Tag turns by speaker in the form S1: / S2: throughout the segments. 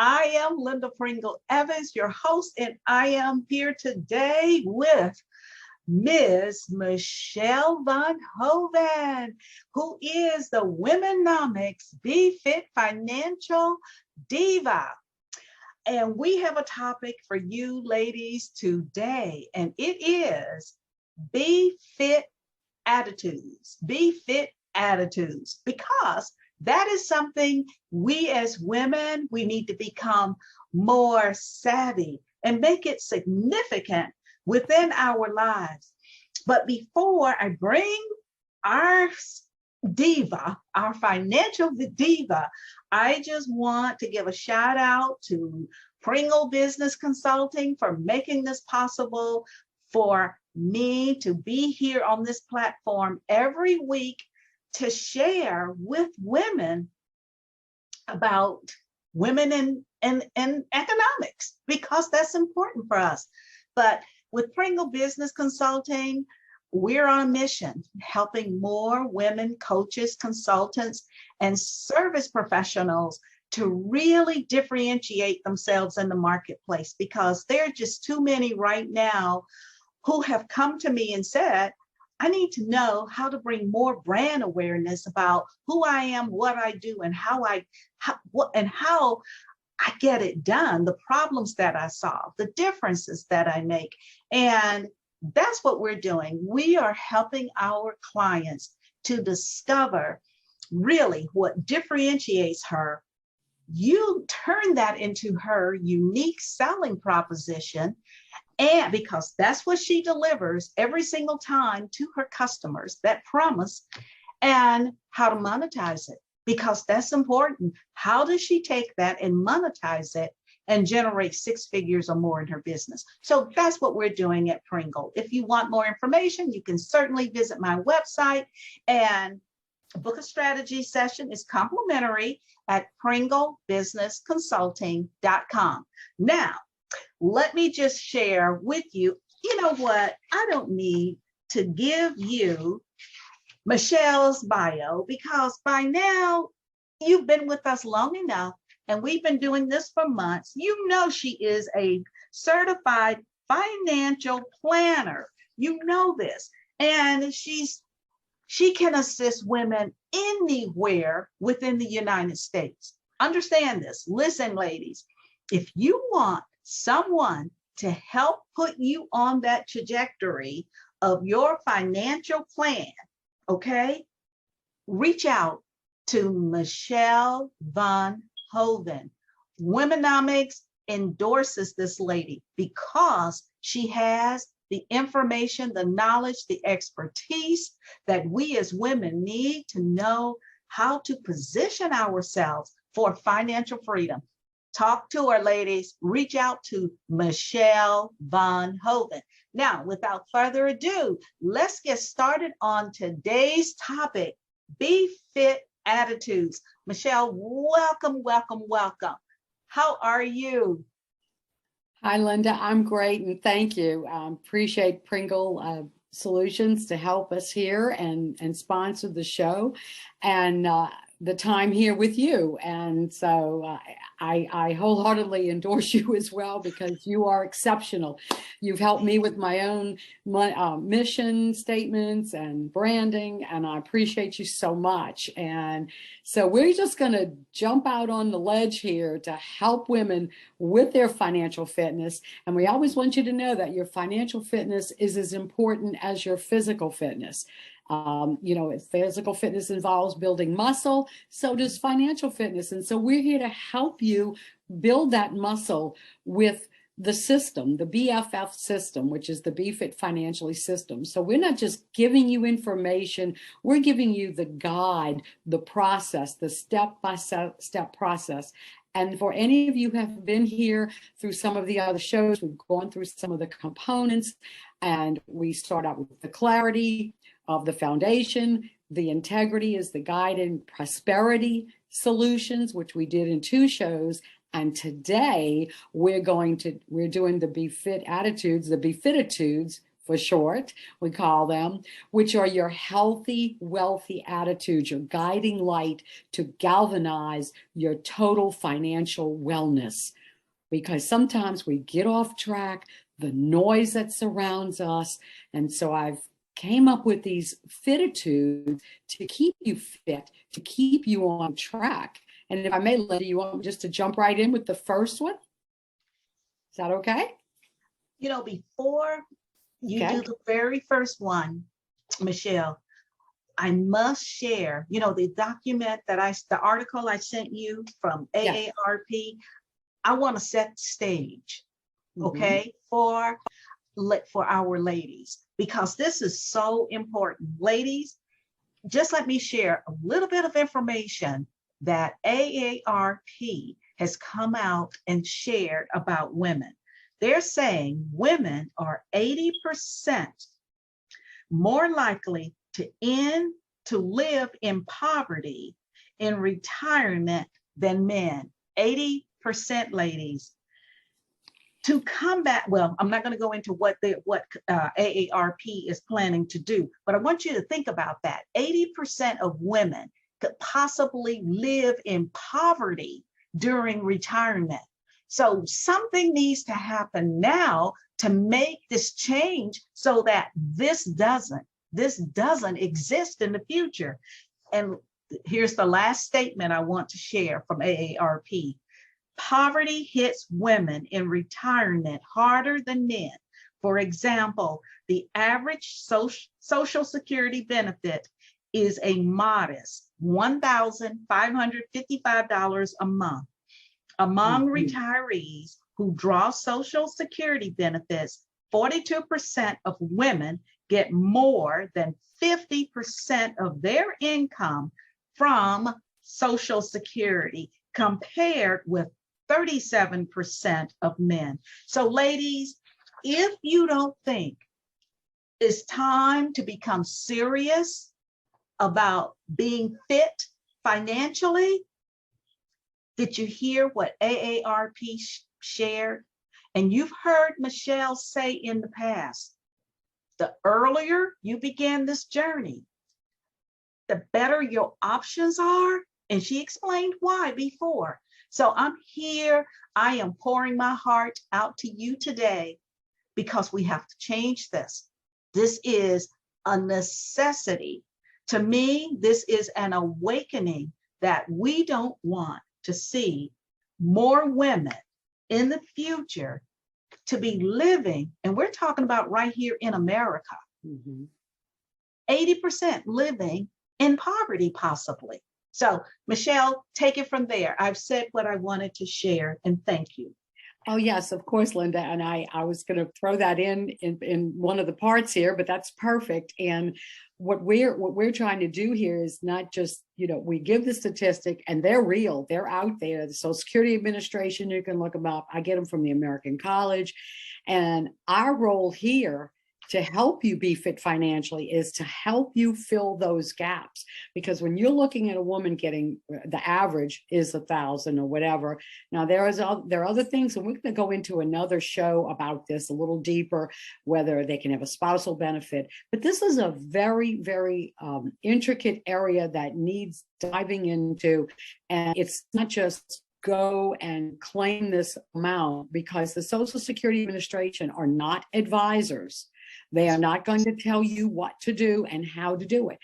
S1: I am Linda Pringle Evans, your host, and I am here today with Ms. Michele Von Hoven, who is the WomeNomics Be Fit Financial Diva. And we have a topic for you ladies today, and it is Be Fit Attitudes. Be Fit Attitudes, because that is something we as women, we need to become more savvy and make it significant within our lives. But before I bring our diva, our financial diva, I just want to give a shout out to Pringle Business Consulting for making this possible for me to be here on this platform every week to share with women about women in economics, because that's important for us. But with Pringle Business Consulting, we're on a mission, helping more women coaches, consultants, and service professionals to really differentiate themselves in the marketplace, because there are just too many right now who have come to me and said, I need to know how to bring more brand awareness about who I am, what I do, and how I get it done, the problems that I solve, the differences that I make. And that's what we're doing. We are helping our clients to discover really what differentiates her. You turn that into her unique selling proposition, and because that's what she delivers every single time to her customers, that promise, and how to monetize it, because that's important. How does she take that and monetize it and generate 6 figures or more in her business? So that's what we're doing at Pringle. If you want more information, you can certainly visit my website and book a strategy session. Is complimentary at pringlebusinessconsulting.com. Now, let me just share with you, you know what? I don't need to give you Michele's bio, because by now you've been with us long enough and we've been doing this for months. You know she is a certified financial planner. You know this. And she can assist women anywhere within the United States. Understand this. Listen, ladies, if you want someone to help put you on that trajectory of your financial plan, okay, reach out to Michele Von Hoven. WomeNomics endorses this lady because she has the information, the knowledge, the expertise that we as women need to know how to position ourselves for financial freedom. Talk to her, ladies. Reach out to Michele Von Hoven. Now, without further ado, let's get started on today's topic, Be Fit Attitudes. Michele, welcome, welcome, welcome. How are you?
S2: Hi, Linda. I'm great, and thank you. Appreciate Pringle Solutions to help us here and sponsor the show, and the time here with you. And so I wholeheartedly endorse you as well, because you are exceptional. You've helped me with my own mission statements and branding, and I appreciate you so much. And so we're just going to jump out on the ledge here to help women with their financial fitness. And we always want you to know that your financial fitness is as important as your physical fitness. You know, if physical fitness involves building muscle, so does financial fitness. And so we're here to help you build that muscle with the system, the BFF system, which is the Be Fit Financially system. So we're not just giving you information, we're giving you the guide, the process, the step-by-step process. And for any of you who have been here through some of the other shows, we've gone through some of the components, and we start out with the clarity of the foundation. The integrity is the guide and prosperity solutions, which we did in 2 shows. And today we're doing the Be Fit Attitudes, the Be Fititudes for short, we call them, which are your healthy, wealthy attitudes, your guiding light to galvanize your total financial wellness. Because sometimes we get off track, the noise that surrounds us. And so I've came up with these fititudes to keep you fit, to keep you on track. And if I may, Linda, you want me just to jump right in with the first one? Is that okay?
S1: You know, before you do the very first one, Michele, I must share, you know, the document that the article I sent you from AARP, I want to set the stage, okay, for our ladies, because this is so important. Ladies, just let me share a little bit of information that AARP has come out and shared about women. They're saying women are 80% more likely to live in poverty in retirement than men. 80%, ladies. To combat, well, I'm not going to go into what AARP is planning to do, but I want you to think about that. 80% of women could possibly live in poverty during retirement. So something needs to happen now to make this change so that this doesn't exist in the future. And here's the last statement I want to share from AARP. Poverty hits women in retirement harder than men. For example, the average Social Security benefit is a modest $1,555 a month. Among retirees who draw Social Security benefits, 42% of women get more than 50% of their income from Social Security, compared with 37% of men. So ladies, if you don't think it's time to become serious about being fit financially, did you hear what AARP shared? And you've heard Michele say in the past, the earlier you begin this journey, the better your options are. And she explained why before. So I'm here. I am pouring my heart out to you today because we have to change this. This is a necessity. To me, this is an awakening that we don't want to see more women in the future to be living, and we're talking about right here in America, 80% living in poverty possibly. So Michele, take it from there. I've said what I wanted to share, and thank you.
S2: Oh, yes, of course, Linda. And I was going to throw that in one of the parts here, but that's perfect. And what we're trying to do here is not just, we give the statistic and they're real. They're out there. The Social Security Administration, you can look them up. I get them from the American College. And our role here to help you be fit financially is to help you fill those gaps. Because when you're looking at a woman getting, the average is 1,000 or whatever. Now there are other things, and we're going to go into another show about this a little deeper, whether they can have a spousal benefit. But this is a very, very intricate area that needs diving into. And it's not just go and claim this amount, because the Social Security Administration are not advisors. They are not going to tell you what to do and how to do it.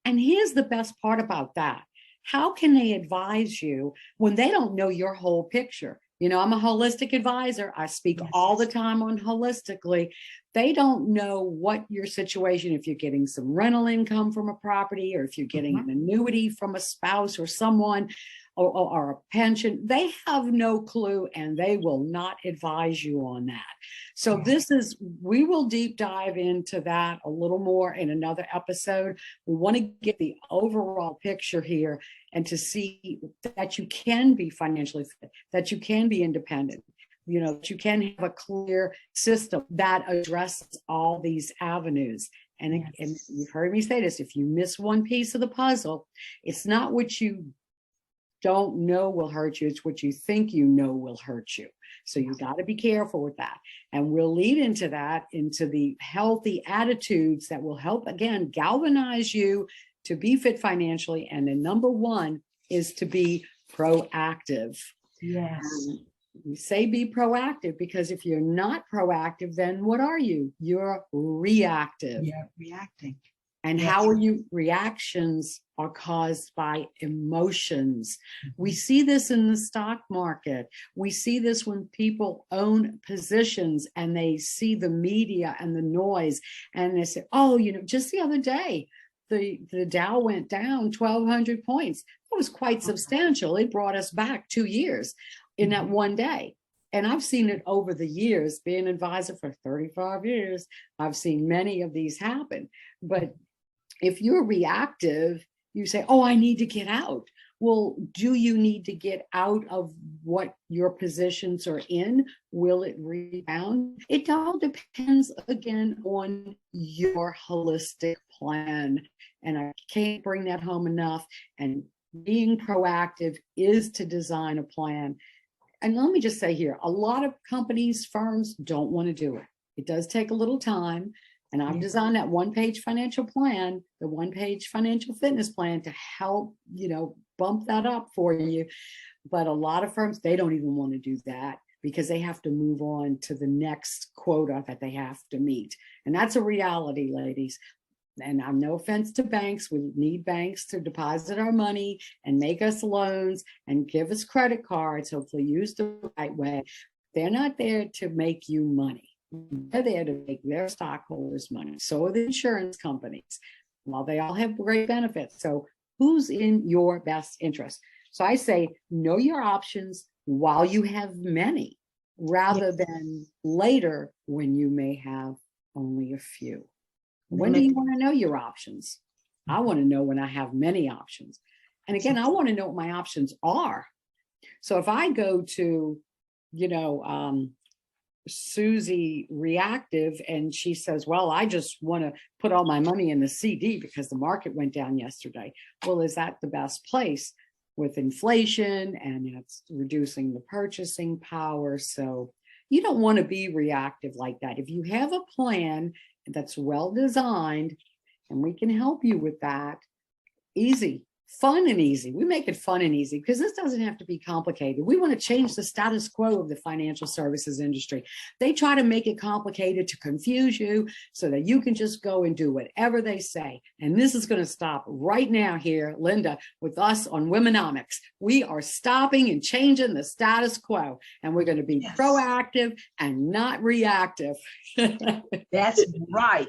S2: And here's the best part about that. How can they advise you when they don't know your whole picture? I'm a holistic advisor. I speak all the time on holistically. They don't know what your situation, if you're getting some rental income from a property, or if you're getting an annuity from a spouse or someone, or a pension. They have no clue, and they will not advise you on that. So we will deep dive into that a little more in another episode. We want to get the overall picture here and to see that you can be financially fit, that you can be independent, that you can have a clear system that addresses all these avenues. And you've heard me say this, if you miss one piece of the puzzle, it's not what you don't know will hurt you, it's what you think will hurt you. So you got to be careful with that. And we'll lead into that, into the healthy attitudes that will help, again, galvanize you to be fit financially. And the number one is to be proactive.
S1: Yes.
S2: We say be proactive because if you're not proactive, then what are you? You're reactive.
S1: Yeah, reacting.
S2: And
S1: Yes.
S2: how are you? Reactions are caused by emotions. We see this in the stock market. We see this when people own positions and they see the media and the noise and they say, oh, you know, just the other day, the Dow went down 1,200 points. It was quite substantial. It brought us back 2 years in that one day. And I've seen it over the years, being an advisor for 35 years. I've seen many of these happen. But if you're reactive, you say, oh, I need to get out. Well, do you need to get out of what your positions are in? Will it rebound? It all depends, again, on your holistic plan. And I can't bring that home enough. And being proactive is to design a plan. And let me just say here, a lot of companies, firms don't want to do it. It does take a little time. And I've designed that one-page financial plan, the one-page financial fitness plan to help, you know, bump that up for you. But a lot of firms, they don't even want to do that because they have to move on to the next quota that they have to meet. And that's a reality, ladies. And I'm no offense to banks. We need banks to deposit our money and make us loans and give us credit cards, hopefully used the right way. They're not there to make you money. They're there to make their stockholders money. So are the insurance companies. Well, they all have great benefits. So who's in your best interest? So I say, know your options while you have many, rather than later when you may have only a few. When do you want to know your options? I want to know when I have many options. And again, I want to know what my options are. So if I go to, you know, Susie reactive and she says, well, I just want to put all my money in the CD because the market went down yesterday. Well, is that the best place with inflation and it's reducing the purchasing power? So you don't want to be reactive like that. If you have a plan that's well designed and we can help you with that, easy, fun and easy. We make it fun and easy because this doesn't have to be complicated. We want to change the status quo of the financial services industry. They try to make it complicated to confuse you so that you can just go and do whatever they say. And this is going to stop right now here, Linda, with us on WomeNomics. We are stopping and changing the status quo, and we're going to be proactive and not reactive.
S1: That's right.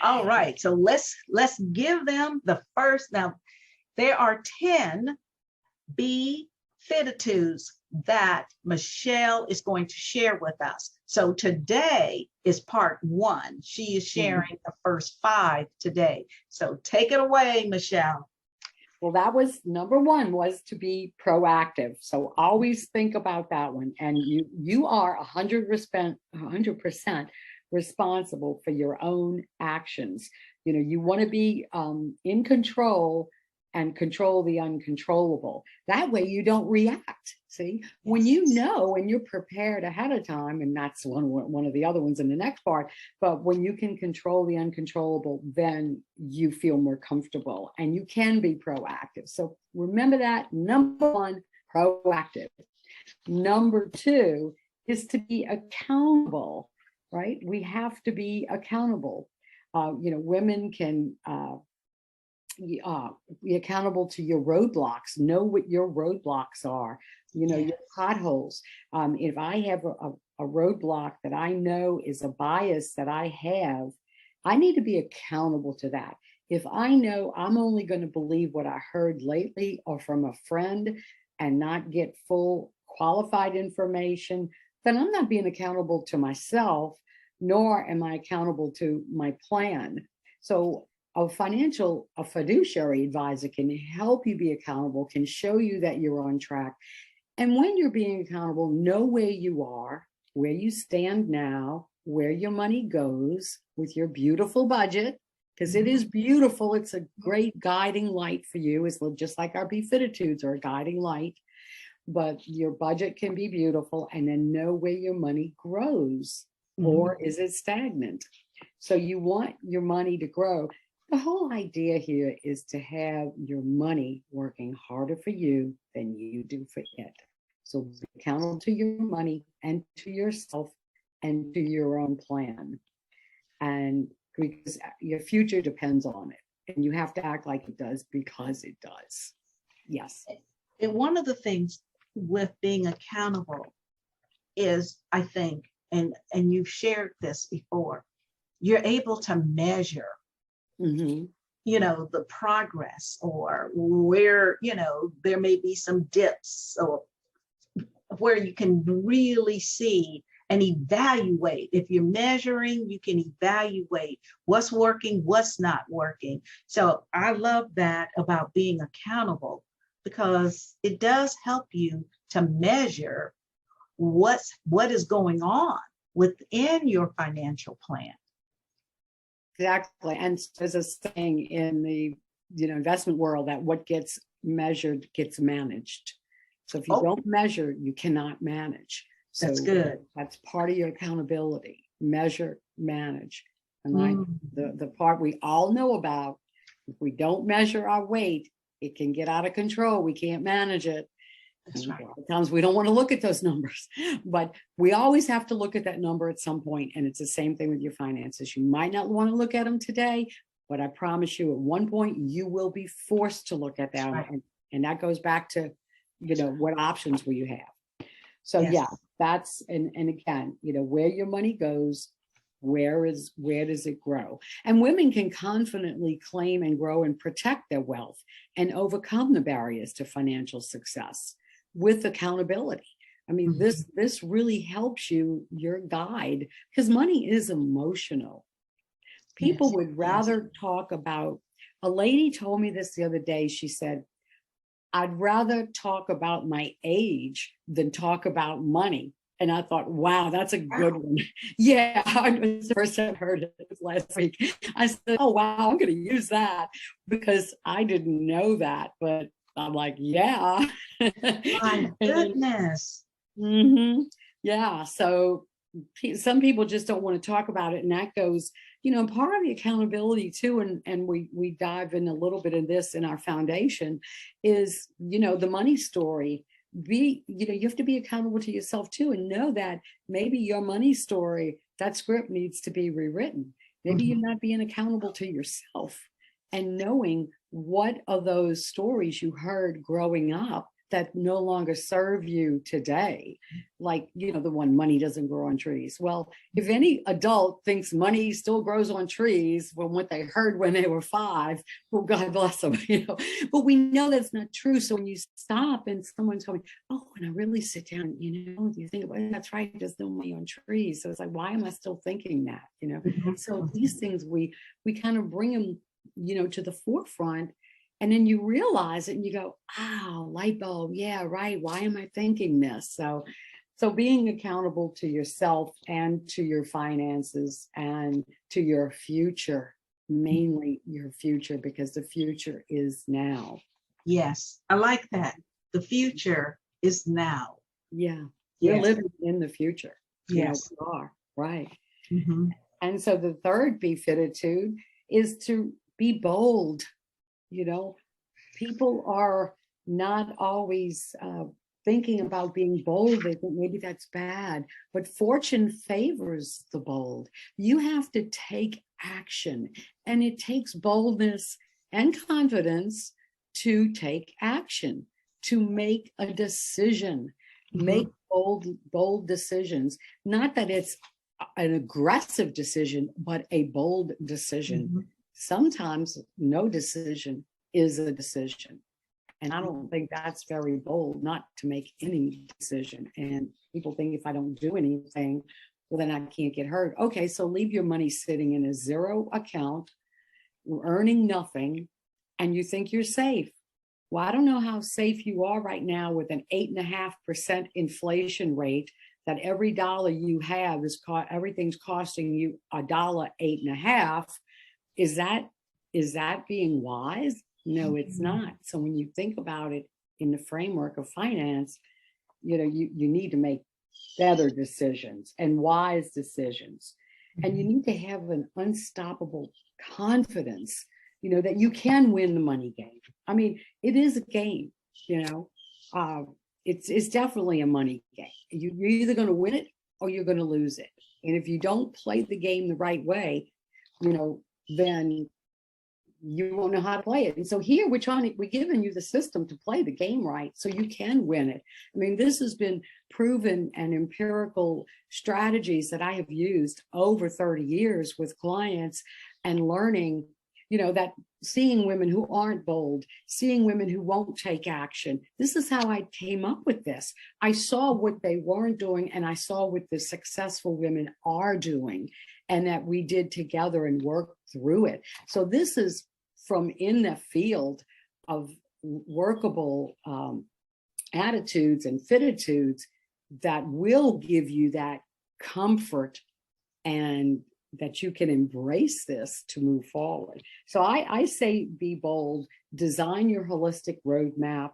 S1: All right. So let's give them the first. Now, there are 10 B fititudes that Michele is going to share with us. So today is part 1. She is sharing the first 5 today. So take it away, Michele.
S2: Well, that was number 1, was to be proactive. So always think about that one. And you are 100% responsible for your own actions. You know, you want to be in control and control the uncontrollable. That way you don't react. See, when you know and you're prepared ahead of time, and that's one of the other ones in the next part, but when you can control the uncontrollable, then you feel more comfortable and you can be proactive. So remember that. Number 1, proactive. Number 2 is to be accountable, right? We have to be accountable. You know, women can be accountable to your roadblocks. Know what your roadblocks are, you know, your potholes. If I have a roadblock that I know is a bias that I have, I need to be accountable to that. If I know I'm only going to believe what I heard lately or from a friend and not get full qualified information, then I'm not being accountable to myself, nor am I accountable to my plan. So a fiduciary advisor can help you be accountable, can show you that you're on track. And when you're being accountable, know where you are, where you stand now, where your money goes with your beautiful budget, because it is beautiful. It's a great guiding light for you. It's just like our Befititudes are a guiding light. but your budget can be beautiful, and then know where your money grows,
S1: Mhm.
S2: or is it stagnant? So you want your money to grow. The whole idea here is to have your money working harder for you than you do for it. So be accountable to your money and to yourself and to your own plan. And because your future depends on it, and you have to act like it does because it does. Yes.
S1: And one of the things with being accountable is, I think, and you've shared this before, you're able to measure,
S2: Mm-hmm.
S1: the progress, or where, there may be some dips, or where you can really see and evaluate. If you're measuring, you can evaluate what's working, what's not working. So I love that about being accountable, because it does help you to measure what is going on within your financial plan.
S2: Exactly. And there's a saying in the investment world that what gets measured gets managed. So if you don't measure, you cannot manage. So
S1: that's good.
S2: That's part of your accountability. Measure, manage. And the part we all know about, if we don't measure our weight, it can get out of control. We can't manage it.
S1: That's right.
S2: Sometimes we don't want to look at those numbers, but we always have to look at that number at some point. And it's the same thing with your finances. You might not want to look at them today, but I promise you at one point you will be forced to look at them. Right. And that goes back to, what options will you have? So yes. Yeah, that's, and again, where your money goes, where does it grow? And women can confidently claim and grow and protect their wealth and overcome the barriers to financial success with accountability. I mean, this really helps you, your guide, because money is emotional. People would rather talk about, a lady told me this the other day. She said, I'd rather talk about my age than talk about money. And I thought, wow, that's a good one. Yeah, I was the first time I heard it last week. I said, oh, wow, I'm going to use that, because I didn't know that. But I'm like, yeah.
S1: My goodness.
S2: Mm-hmm. Yeah. So some people just don't want to talk about it. And that goes, part of the accountability too. And we dive in a little bit of this in our foundation is, the money story. You have to be accountable to yourself too, and know that maybe your money story, that script needs to be rewritten. Maybe you're not being accountable to yourself, and knowing what are those stories you heard growing up that no longer serve you today. Like, the one, money doesn't grow on trees. Well, if any adult thinks money still grows on trees from what they heard when they were 5, well, God bless them, but we know that's not true. So when you stop and someone's going, oh, and I really sit down, you think, well, that's right, there's no money on trees. So it's like, why am I still thinking that, So these things, we kind of bring them, to the forefront. And then you realize it and you go, oh, light bulb. Yeah, right. Why am I thinking this? So being accountable to yourself and to your finances and to your future, mainly your future, because the future is now.
S1: Yes, I like that. The future is now.
S2: Yeah. You're living in the future.
S1: Yes.
S2: You are. Right. And so the third beatitude is to be bold. People are not always thinking about being bold. They think maybe that's bad, but fortune favors the bold. You have to take action, and it takes boldness and confidence to take action, to make a decision, make bold decisions. Not that it's an aggressive decision, but a bold decision. Sometimes no decision is a decision. And I don't think that's very bold, not to make any decision. And people think if I don't do anything, well, then I can't get hurt. Okay, so leave your money sitting in a zero account, earning nothing, and you think you're safe. Well, I don't know how safe you are right now with an 8.5% inflation rate, that every dollar you have everything's costing you $1.08.5. Is that being wise? No, it's not. So when you think about it in the framework of finance, you need to make better decisions and wise decisions. And you need to have an unstoppable confidence, that you can win the money game. I mean, it is a game, it's definitely a money game. You're either going to win it or you're going to lose it. And if you don't play the game the right way, then you won't know how to play it. And so here we're giving you the system to play the game right so you can win it. I mean, this has been proven and empirical strategies that I have used over 30 years with clients and learning, that seeing women who aren't bold, seeing women who won't take action. This is how I came up with this. I saw what they weren't doing and I saw what the successful women are doing and that we did together and worked through it. So this is from in the field of workable attitudes and fittitudes that will give you that comfort and that you can embrace this to move forward. So I say be bold, design your holistic roadmap,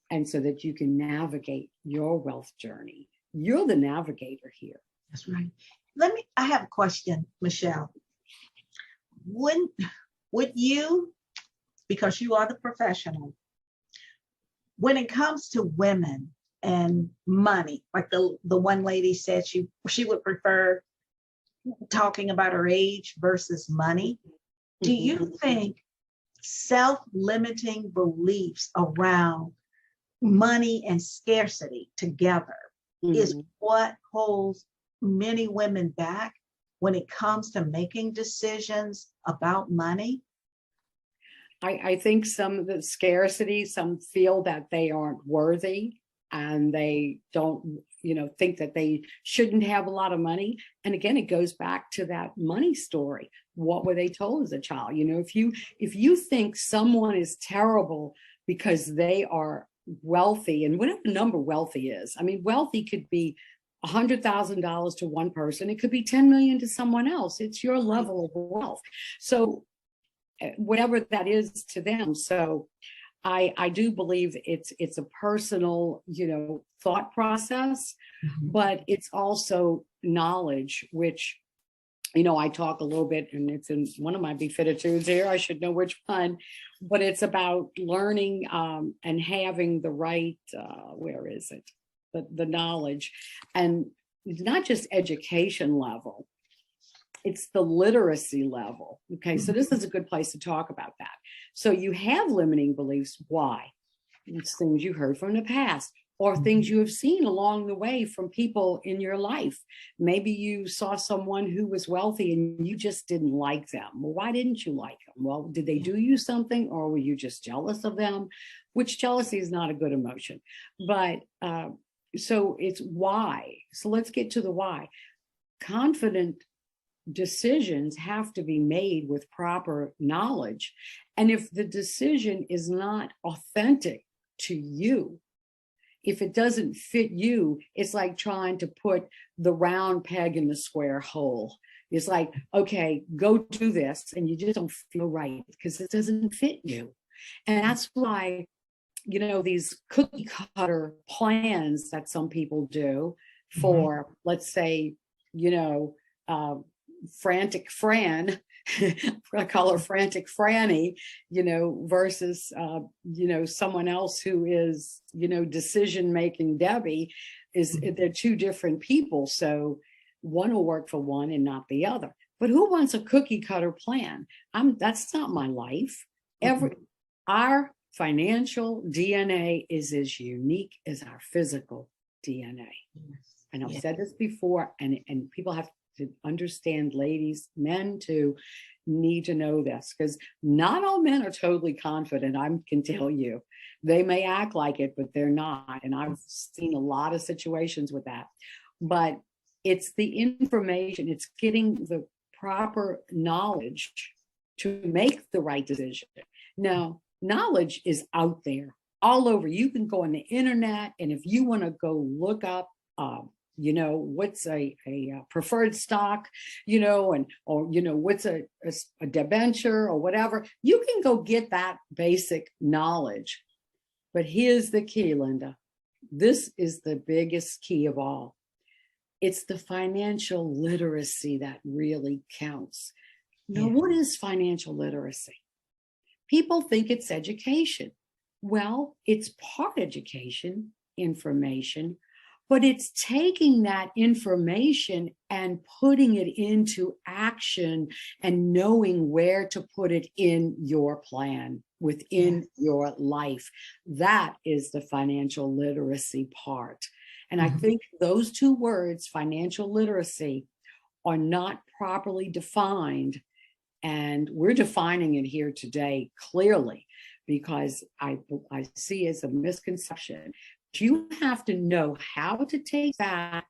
S2: and so that you can navigate your wealth journey. You're the navigator here.
S1: That's right. I have a question, Michele. Would you, because you are the professional, when it comes to women and money, like the one lady said she would prefer talking about her age versus money, do you think self-limiting beliefs around money and scarcity together is what holds many women back when it comes to making decisions about money?
S2: I think some of the scarcity, some feel that they aren't worthy and they don't, think that they shouldn't have a lot of money. And again, it goes back to that money story. What were they told as a child? If you think someone is terrible because they are wealthy, and whatever number wealthy is, I mean, wealthy could be $100,000 to one person. It could be 10 million to someone else. It's your level of wealth. So whatever that is to them. So I do believe it's a personal, thought process, but it's also knowledge, which, I talk a little bit, and it's in one of my beatitudes here. I should know which one, but it's about learning and having the right, the knowledge, and it's not just education level. It's the literacy level. Okay, so this is a good place to talk about that. So you have limiting beliefs. Why? It's things you heard from the past or things you have seen along the way from people in your life. Maybe you saw someone who was wealthy and you just didn't like them. Well, why didn't you like them? Well, did they do you something, or were you just jealous of them? Which jealousy is not a good emotion. But so it's why. So let's get to the why. Confident decisions have to be made with proper knowledge. And if the decision is not authentic to you, if it doesn't fit you, it's like trying to put the round peg in the square hole. It's like, okay, go do this, and you just don't feel right because it doesn't fit you. And that's why, these cookie cutter plans that some people do for, let's say, Frantic Fran, I call her Frantic Franny, versus, someone else who is, decision-making Debbie, they're two different people. So one will work for one and not the other. But who wants a cookie cutter plan? That's not my life. Our financial DNA is as unique as our physical DNA. And I've said this before, and people have to understand, ladies, men too, need to know this, because not all men are totally confident. I can tell you, they may act like it, but they're not. And I've seen a lot of situations with that. But it's the information, it's getting the proper knowledge to make the right decision. Now, knowledge is out there all over. You can go on the internet, and if you want to go look up what's a preferred stock, or what's a debenture or whatever, you can go get that basic knowledge. But here's the key, Linda. this is the biggest key of all. It's the financial literacy that really counts. Now, what is financial literacy? People think it's education. Well, it's part education, information, but it's taking that information and putting it into action and knowing where to put it in your plan, within your life. That is the financial literacy part. And I think those two words, financial literacy, are not properly defined. And we're defining it here today clearly, because I see as a misconception. You have to know how to take that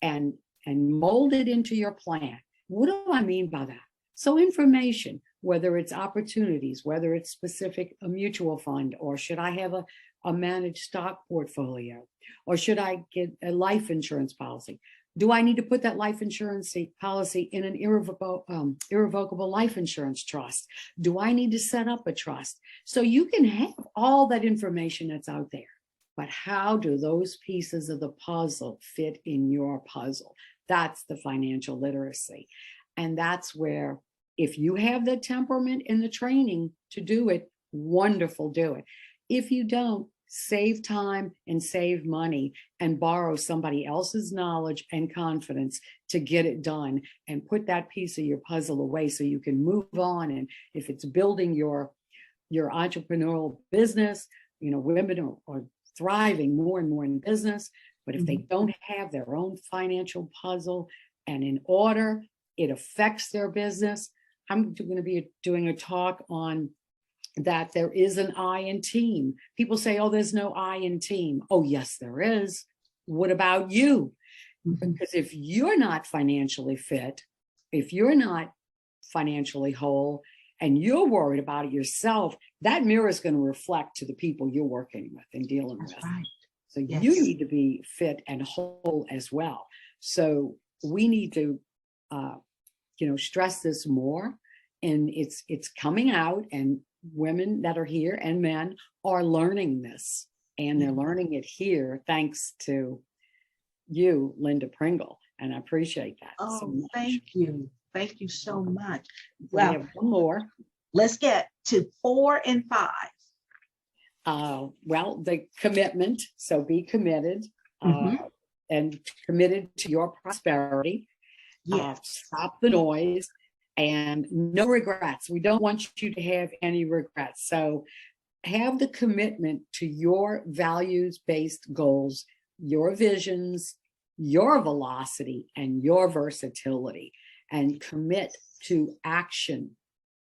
S2: and mold it into your plan. What do I mean by that? So information, whether it's opportunities, whether it's specific a mutual fund, or should I have a managed stock portfolio, or should I get a life insurance policy? Do I need to put that life insurance policy in an irrevocable life insurance trust? Do I need to set up a trust? So you can have all that information that's out there, but how do those pieces of the puzzle fit in your puzzle? That's the financial literacy. And that's where, if you have the temperament and the training to do it, wonderful, do it. If you don't, save time and save money and borrow somebody else's knowledge and confidence to get it done, and put that piece of your puzzle away so you can move on. And if it's building your entrepreneurial business, women are thriving more and more in business, but if they don't have their own financial puzzle and in order, it affects their business. I'm going to be doing a talk on that. There is an I in team. People say, oh, there's no I in team. Oh, yes, there is. What about you? Because if you're not financially fit, if you're not financially whole, and you're worried about it yourself, that mirror is going to reflect to the people you're working with and dealing with.
S1: Right.
S2: So you need to be fit and whole as well. So we need to, stress this more, and it's coming out, and women that are here and men are learning this, and they're learning it here thanks to you, Linda Pringle, and I appreciate that.
S1: Oh,
S2: so much.
S1: Thank you. Thank you so much.
S2: Well, we have one more.
S1: Let's get to 4 and 5.
S2: Well, the commitment. So be committed and committed to your prosperity. Stop the noise and no regrets. We don't want you to have any regrets. So have the commitment to your values-based goals, your visions, your velocity, and your versatility, and commit to action.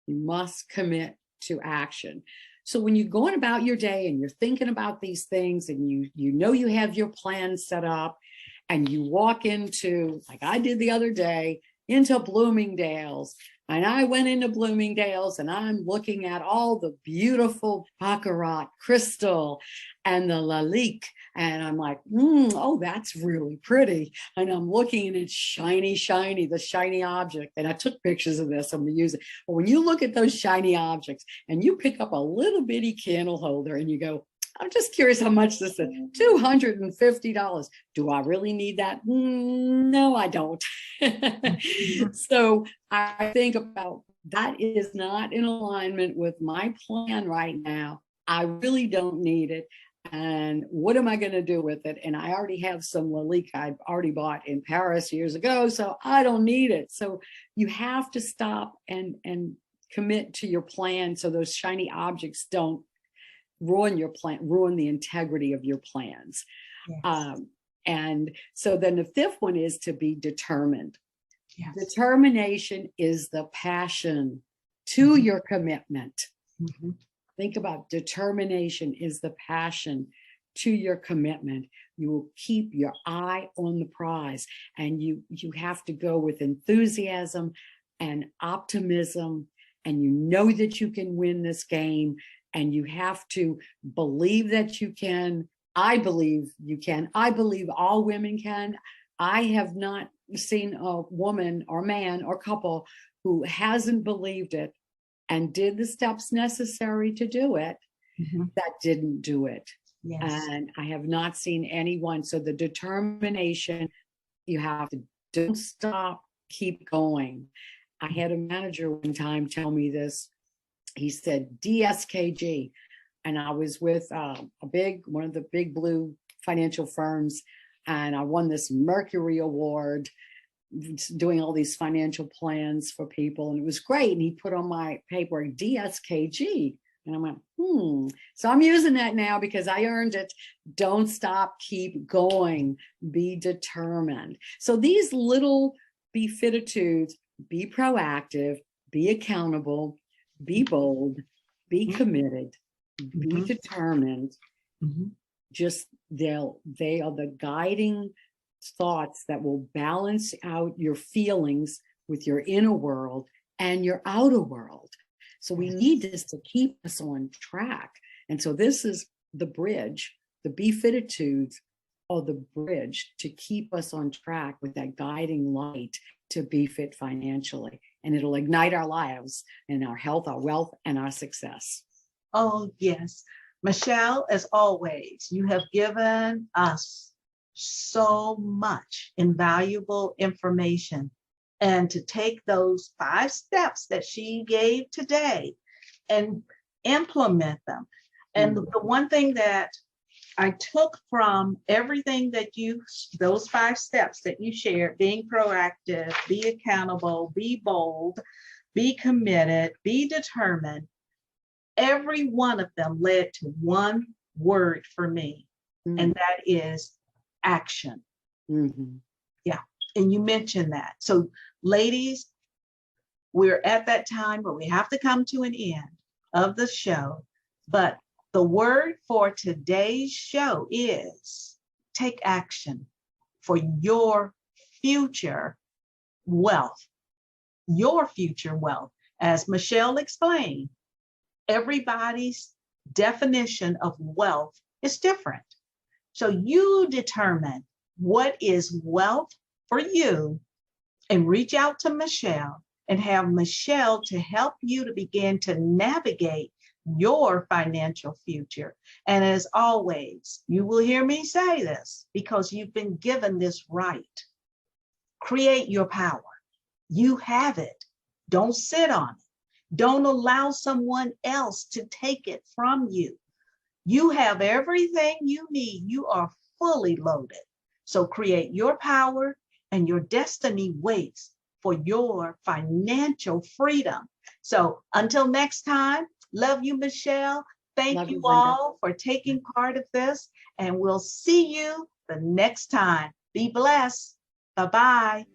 S2: You must commit to action. So when you're going about your day and you're thinking about these things, and you have your plan set up, and you walk into, like I did the other day, into Bloomingdale's, and I went into Bloomingdale's and I'm looking at all the beautiful baccarat crystal and the lalique, and I'm like, oh, that's really pretty. And I'm looking and it's shiny, the shiny object. And I took pictures of this, I'm gonna use it. But when you look at those shiny objects and you pick up a little bitty candle holder and you go, I'm just curious how much this is. $250. Do I really need that? No, I don't. So I think about that is not in alignment with my plan right now. I really don't need it. And what am I going to do with it? And I already have some lalique I already bought in Paris years ago, so I don't need it. So you have to stop and commit to your plan so those shiny objects don't ruin your plan, ruin the integrity of your plans. Yes. And so then the fifth one is to be determined. Yes. Determination is the passion to your commitment. Think about determination is the passion to your commitment. You will keep your eye on the prize, and you have to go with enthusiasm and optimism, and you know that you can win this game. And you have to believe that you can. I believe you can. I believe all women can. I have not seen a woman or man or couple who hasn't believed it and did the steps necessary to do it that didn't do it.
S1: Yes.
S2: And I have not seen anyone. So the determination, you have to don't stop, keep going. I had a manager one time tell me this. He said DSKG. And I was with one of the big blue financial firms, and I won this Mercury Award doing all these financial plans for people, and it was great. And he put on my paperwork DSKG, and I went, So I'm using that now because I earned it. Don't stop, keep going, be determined. So these little beatitudes: be proactive, be accountable, be bold, be committed, be determined. Just they are the guiding thoughts that will balance out your feelings with your inner world and your outer world. So we need this to keep us on track. And so this is the bridge. The beatitudes are the bridge to keep us on track with that guiding light to be fit financially. And it'll ignite our lives and our health, our wealth, and our success.
S1: Oh, yes. Michele, as always, you have given us so much invaluable information. And to take those 5 steps that she gave today and implement them. And the one thing that I took from everything that those 5 steps that you shared: being proactive, be accountable, be bold, be committed, be determined. Every one of them led to one word for me, and that is action. Yeah. And you mentioned that. So ladies, we're at that time where we have to come to an end of the show, but the word for today's show is take action for your future wealth. Your future wealth. As Michele explained, everybody's definition of wealth is different. So you determine what is wealth for you and reach out to Michele and have Michele to help you to begin to navigate your financial future. And as always, you will hear me say this because you've been given this right. Create your power. You have it. Don't sit on it. Don't allow someone else to take it from you. You have everything you need. You are fully loaded. So create your power, and your destiny waits for your financial freedom. So until next time, love you, Michele. Thank you all for taking part of this, and we'll see you the next time. Be blessed. Bye-bye.